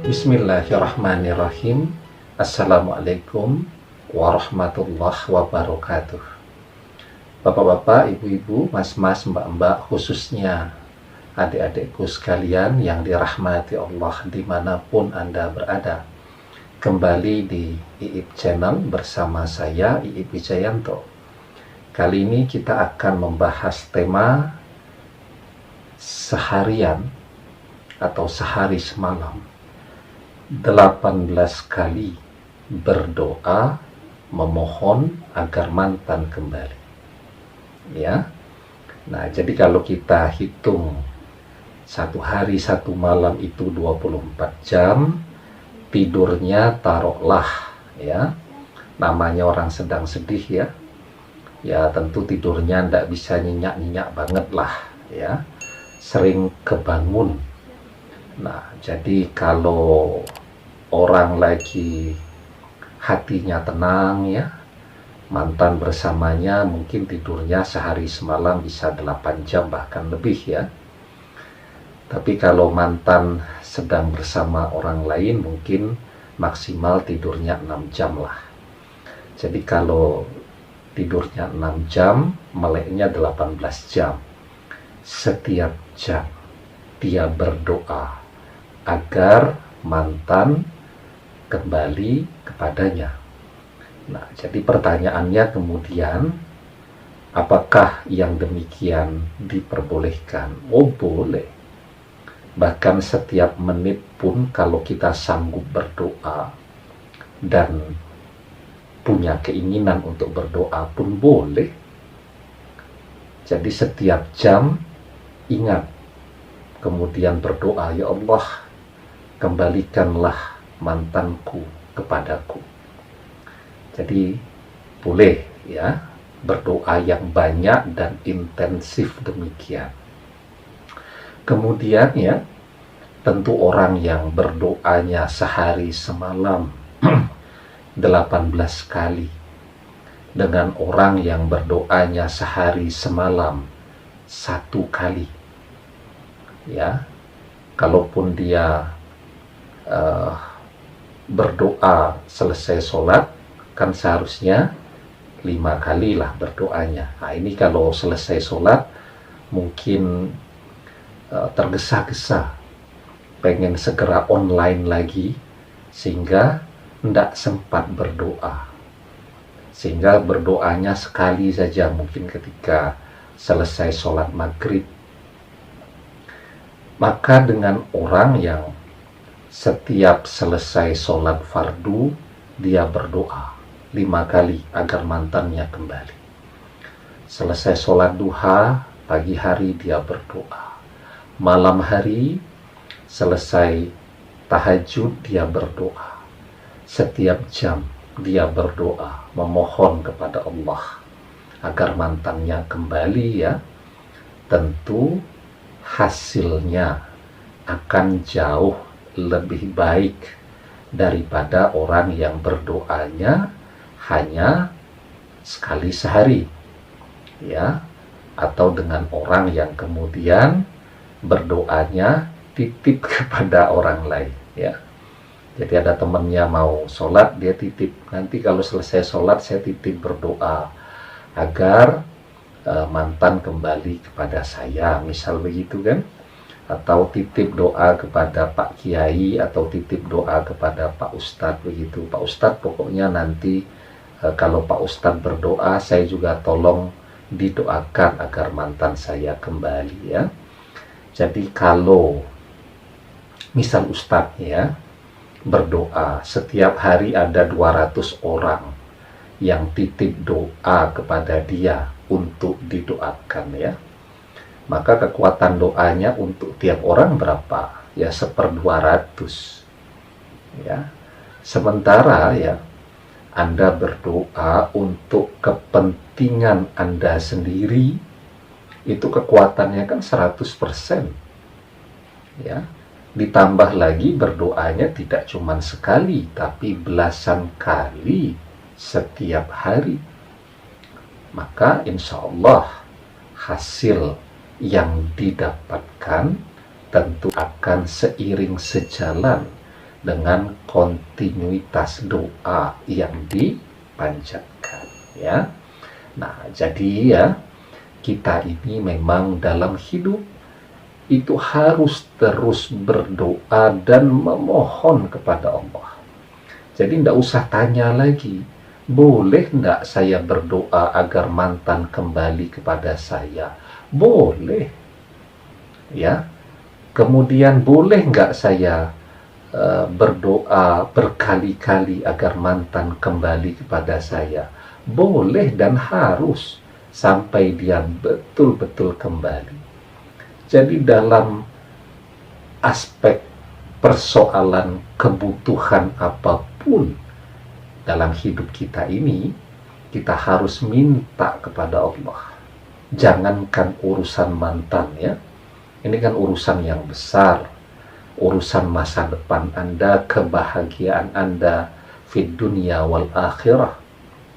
Bismillahirrahmanirrahim. Assalamualaikum warahmatullahi wabarakatuh. Bapak-bapak, ibu-ibu, mas-mas, mbak-mbak, khususnya adik-adikku sekalian yang dirahmati Allah dimanapun Anda berada. Kembali di IIP Channel bersama saya, IIP Wijayanto. Kali ini kita akan membahas tema seharian atau sehari semalam 18 kali berdoa memohon agar mantan kembali. Ya. Nah, jadi kalau kita hitung satu hari satu malam itu 24 jam, tidurnya taruhlah ya. Namanya orang sedang sedih ya. Ya, tentu tidurnya ndak bisa nyenyak-nyenyak banget lah ya. Sering kebangun. Nah, jadi kalau orang lagi hatinya tenang ya, mantan bersamanya mungkin tidurnya sehari semalam bisa 8 jam bahkan lebih ya. Tapi kalau mantan sedang bersama orang lain mungkin maksimal tidurnya 6 jam lah. Jadi kalau tidurnya 6 jam, meleknya 18 jam. Setiap jam dia berdoa agar mantan kembali kepadanya. Nah, jadi pertanyaannya kemudian, apakah yang demikian diperbolehkan? Oh, boleh. Bahkan setiap menit pun kalau kita sanggup berdoa dan punya keinginan untuk berdoa pun boleh. Jadi setiap jam ingat, kemudian berdoa, ya Allah, kembalikanlah mantanku kepadaku. Jadi boleh ya berdoa yang banyak dan intensif demikian. Kemudian ya, tentu orang yang berdoanya sehari semalam 18 kali dengan orang yang berdoanya sehari semalam 1 kali ya, kalaupun dia berdoa selesai sholat kan seharusnya 5 kali lah berdoanya. Nah, ini kalau selesai sholat mungkin tergesa-gesa pengen segera online lagi sehingga tidak sempat berdoa, sehingga berdoanya sekali saja mungkin ketika selesai sholat maghrib. Maka dengan orang yang setiap selesai sholat fardu dia berdoa 5 kali agar mantannya kembali. Selesai sholat duha pagi hari dia berdoa. Malam hari selesai tahajud dia berdoa. Setiap jam dia berdoa memohon kepada Allah agar mantannya kembali ya. Tentu hasilnya akan jauh lebih baik daripada orang yang berdoanya hanya sekali sehari ya, atau dengan orang yang kemudian berdoanya titip kepada orang lain ya. Jadi ada temannya mau sholat, dia titip, nanti kalau selesai sholat saya titip berdoa agar mantan kembali kepada saya, misal begitu kan. Atau titip doa kepada Pak Kiai atau titip doa kepada Pak Ustadz begitu. Pak Ustadz pokoknya nanti kalau Pak Ustadz berdoa saya juga tolong didoakan agar mantan saya kembali ya. Jadi kalau misal Ustadz ya berdoa, setiap hari ada 200 orang yang titip doa kepada dia untuk didoakan ya. Maka kekuatan doanya untuk tiap orang berapa? Ya 1/200 ya. Sementara ya Anda berdoa untuk kepentingan Anda sendiri, itu kekuatannya kan 100% ya. Ditambah lagi berdoanya tidak cuma sekali tapi belasan kali setiap hari. Maka insya Allah hasil yang didapatkan tentu akan seiring sejalan dengan kontinuitas doa yang dipanjatkan, ya. Nah, jadi ya, kita ini memang dalam hidup itu harus terus berdoa dan memohon kepada Allah. Jadi tidak usah tanya lagi, boleh tidak saya berdoa agar mantan kembali kepada saya? Boleh, ya. Kemudian boleh nggak saya berdoa berkali-kali agar mantan kembali kepada saya? Boleh dan harus, sampai dia betul-betul kembali. Jadi dalam aspek persoalan kebutuhan apapun dalam hidup kita ini, kita harus minta kepada Allah. Jangankan urusan mantan, ya. Ini kan urusan yang besar, urusan masa depan Anda, kebahagiaan Anda fid dunya wal akhirah.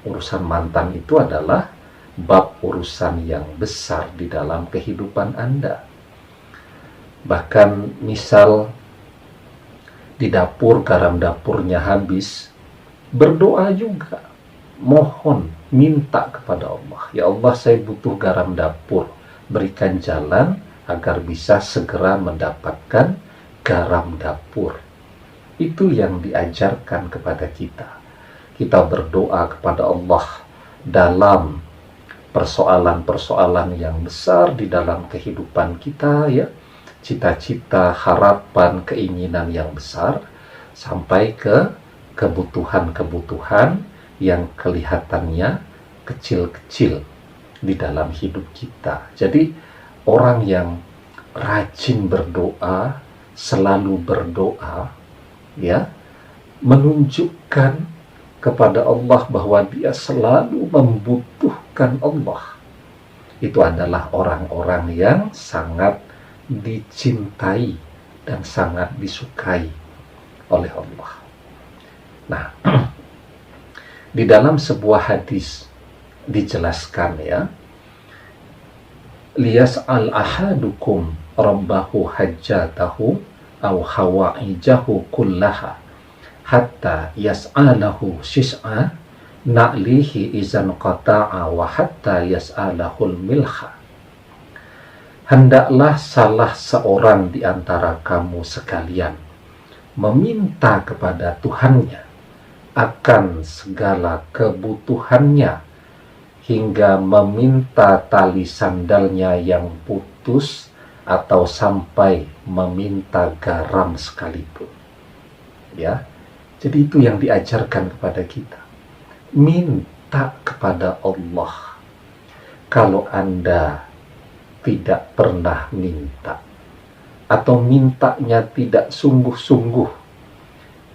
Urusan mantan itu adalah bab urusan yang besar di dalam kehidupan Anda. Bahkan misal di dapur garam dapurnya habis, berdoa juga, mohon, minta kepada Allah, ya Allah, saya butuh garam dapur, berikan jalan agar bisa segera mendapatkan garam dapur. Itu yang diajarkan kepada kita. Kita berdoa kepada Allah dalam persoalan-persoalan yang besar di dalam kehidupan kita, ya, cita-cita, harapan, keinginan yang besar, sampai ke kebutuhan-kebutuhan yang kelihatannya kecil-kecil di dalam hidup kita. Jadi orang yang rajin berdoa, selalu berdoa, ya, menunjukkan kepada Allah bahwa dia selalu membutuhkan Allah. Itu adalah orang-orang yang sangat dicintai dan sangat disukai oleh Allah. Nah, di dalam sebuah hadis dijelaskan, ya, liyas'al ahadukum rabbahu hajjatahu aw hawaijahu kullaha hatta yas'alahu sis'a na'lihi izan qata'a wa hatta yas'alahul milha. Hendaklah salah seorang di antara kamu sekalian meminta kepada Tuhannya akan segala kebutuhannya, hingga meminta tali sandalnya yang putus, atau sampai meminta garam sekalipun. Ya, jadi itu yang diajarkan kepada kita. Minta kepada Allah. Kalau Anda tidak pernah minta, atau mintanya tidak sungguh-sungguh,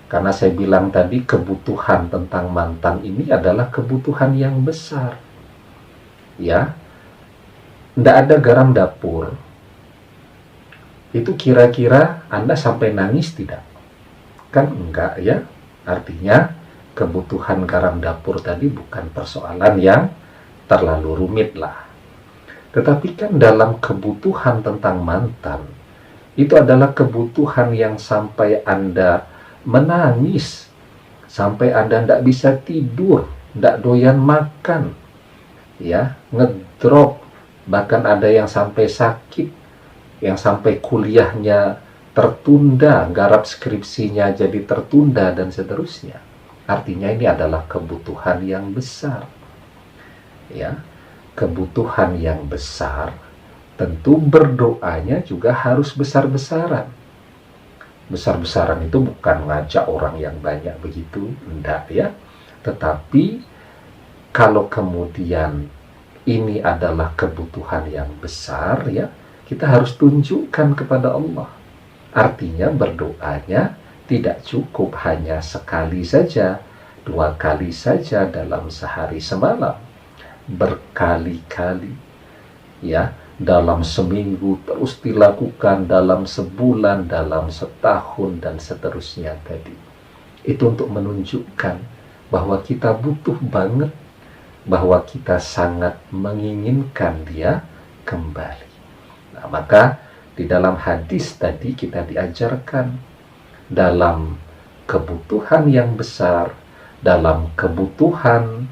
karena saya bilang tadi kebutuhan tentang mantan ini adalah kebutuhan yang besar, ya. Tidak ada garam dapur, itu kira-kira Anda sampai nangis tidak? Kan enggak, ya. Artinya kebutuhan garam dapur tadi bukan persoalan yang terlalu rumit lah. Tetapi kan dalam kebutuhan tentang mantan, itu adalah kebutuhan yang sampai Anda menangis, sampai Anda tidak bisa tidur, tidak doyan makan, ya, ngedrop, bahkan ada yang sampai sakit, yang sampai kuliahnya tertunda, garap skripsinya jadi tertunda, dan seterusnya. Artinya ini adalah kebutuhan yang besar, ya. Kebutuhan yang besar, tentu berdoanya juga harus besar-besaran. Besar-besaran itu bukan ngajak orang yang banyak begitu, enggak, ya. Tetapi kalau kemudian ini adalah kebutuhan yang besar, ya, kita harus tunjukkan kepada Allah. Artinya berdoanya tidak cukup hanya sekali saja, 2 kali saja dalam sehari semalam, berkali-kali, ya, dalam seminggu, terus dilakukan dalam sebulan, dalam setahun, dan seterusnya tadi. Itu untuk menunjukkan bahwa kita butuh banget, bahwa kita sangat menginginkan dia kembali. Nah, maka di dalam hadis tadi kita diajarkan dalam kebutuhan yang besar, dalam kebutuhan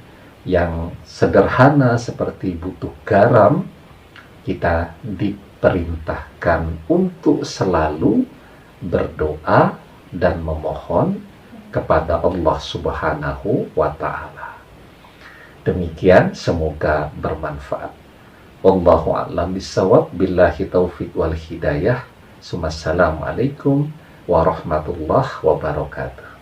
yang sederhana seperti butuh garam, kita diperintahkan untuk selalu berdoa dan memohon kepada Allah Subhanahu wa Ta'ala. Demikian, semoga bermanfaat. Wallahu a'lam bishawab, billahi taufiq wal hidayah. Assalamualaikum warahmatullahi wabarakatuh.